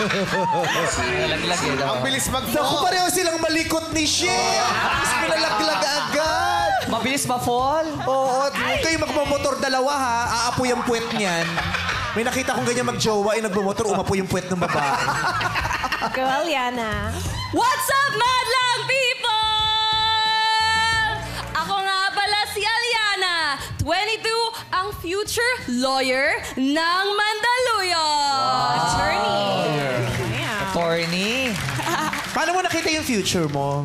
Nalaglag eh. Ang bilis mag-fall. Naku, pareho silang malikot ni Shem. Tapos pinalaglag agad. Mabilis ma-fall? Oo, huwag kayo magmamotor dalawa ha. Aapoy ang puwet niyan. May nakita kong ganyan mag-jowa, nagmamotor, umapoy yung puwet ng babae. Girl, Yana. What's up, madlang people? Ako nga pala si Aliana, 22, ang future lawyer ng Mandaluyong. Attorney. Attorney. Paano mo nakita yung future mo?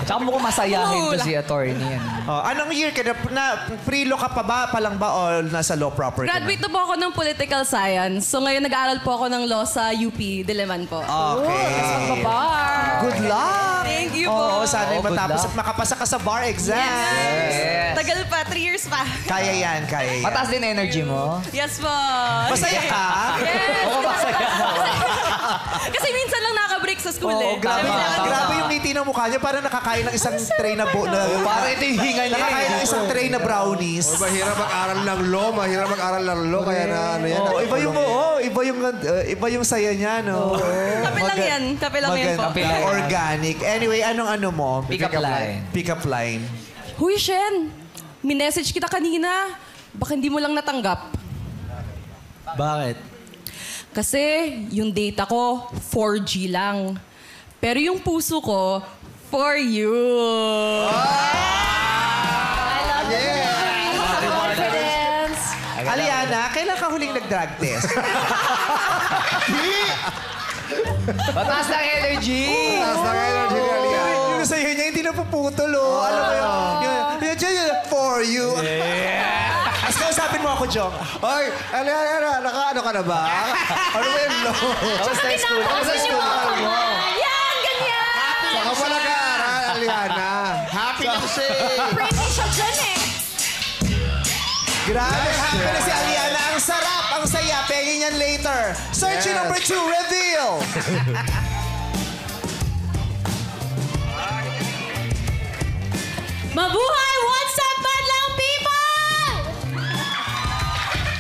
Tsaka mukhang masayahin to si attorney. Anong year ka na pre-law ka pa ba? Palang ba o nasa law proper ka na? Graduate na po ako ng political science. So ngayon nag-aaral po ako ng law sa UP, Diliman po. Okay. Good luck! Thank you po. Oo, sana'y good matapos luck. at makapasa ka sa bar exam. Yes. Tagal pa, 3 years pa. Kaya yan, kaya yan. Mataas din energy mo? Yes po. Masaya ka? Yes. Oo, masaya. Kasi minsan lang nakabreak sa school eh. Grabe yung ngiti ng mukha niya. Parang nakakain ng isang tray na Parang ito yung hinga niya. Nakakain ng isang tray na brownies. Mahirap mag-aral ng law. Mahirap mag-aral ng law. Kaya na ano yan. Oh, iba yung saya niya, no? Kape lang yan. Kape lang yan po. Kape lang. Organic. Anyway, anong ano mo? Pick up line. Pick up line. Huy, Shen. Minessage kita kanina. Baka hindi mo lang natanggap. Bakit? Kasi yung data ko, 4G lang. Pero yung puso ko, for you. Confidence. Aliana, kailan ka huling nag-drug test? Mataas ng energy. Taas na kayo ng Julian. Yung sa'yo niya, hindi napuputol, oh. Alam mo yun, for you. Tapos kausapin mo ako, Jong. Hoy, Aliana, naka-ano ka na ba? Ano ba yung law? Kamusta yung school? Kamusta yung school mo? Yan, ganyan. Saka pa nag-aaral, Aliana. Happy na kasi. Pretty siya dyan eh. Grabe, happy na si Aliana. Ang sarap, ang saya. Pengin yan later. Search number 2, reveal. Mabuhay! What's up, madlang people?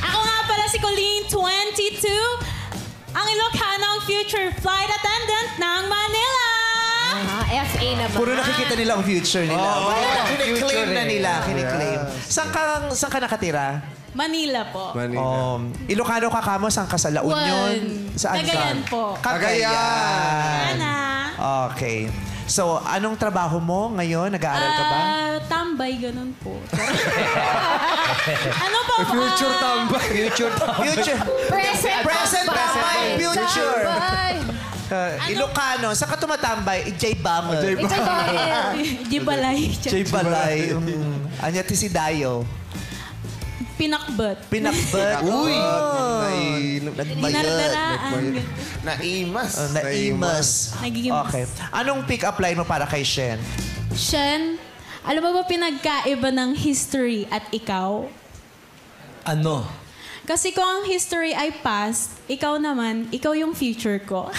Ako nga pala si Colleen, 22, ang Ilocanong future flight attendant ng Manila. FA na ba? Puro nakikita nila ang future nila. Kiniklaim na nila. Kiniklaim. Saan ka nakatira? Manila po. Ilocano ka kamo, saan ka sa La Union? Saan Cagayan ka? po. Cagayan. Ana. Okay. So, anong trabaho mo ngayon? Nag-aaral ka ba? Tambay, ganun po. Ano po? Future tambay. Future Future. Present tambay. Future. Ano? Ilocano. Saan ka tumatambay? J. Bangel. Di balay. J. Balay. Anya ti si Dayo. Pinakbat. Pinakbat. Uy! Dinardaraan. Naimas. Naimas. Nagiging- Okay. Anong pick-up line mo para kay Shen? Shen, alam mo ba pinagkaiba ng history at ikaw? Ano? Kasi kung ang history ay past, ikaw naman, ikaw yung future ko.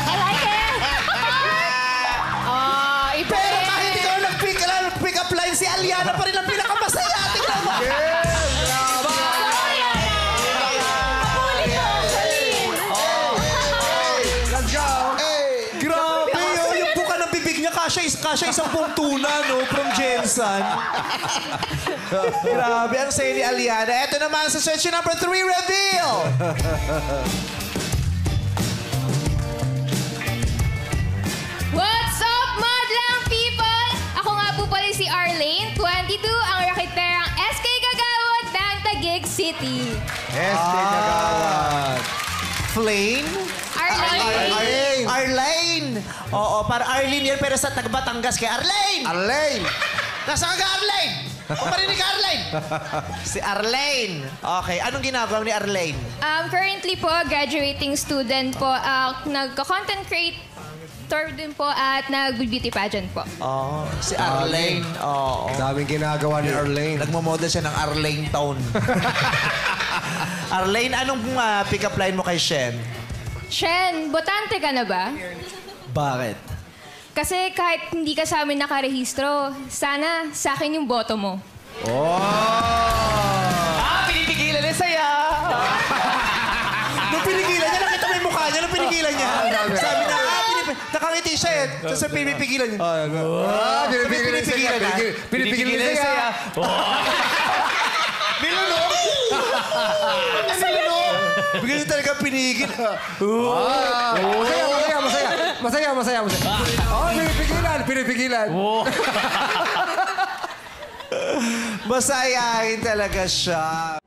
I like it. Pero kahit ikaw nag-pick up line, si Aliana pa rin ang pinakamasaya. Tingnan mo. Let's go. Grabe yun. Yung buka ng bibig niya, kasya isang buong tuna, no? From Jensen. Grabe, ang saya ni Aliana. Eto naman sa search number 3, reveal! What's up, madlang people? Ako nga po pala si Arlene, 22, ang rakiterang SK Kagawad ng Taguig City. SK Kagawad. Flame? Arlene. Arlene! Oo, para Arlene yan, pero sa Batangas kay Arlene! Arlene. Nasaan ka, Arlene? O marinig ka, Arlene? Si Arlene. Okay, anong ginagawa ni Arlene? Currently po, graduating student po. Nagka-content creator din po at nag-beauty pageant po. Oh, si Arlene. Oo. Daming ginagawa ni Arlene. Nagmamodel siya ng Arlene Town. Arlene, anong pick-up line mo kay Shen? Shen, botante ka na ba? Bakit? Kasi kahit hindi ka sa amin nakarehistro, sana sa akin yung boto mo. Pinipigilan na saya. ulit. Sa pinipigilan niya. Pinipigilan niya. Pinipigilan niya. Nilunok! Bigla niya talaga pinigil. Masaya. Oh, pinipigilan. Masayahin talaga siya.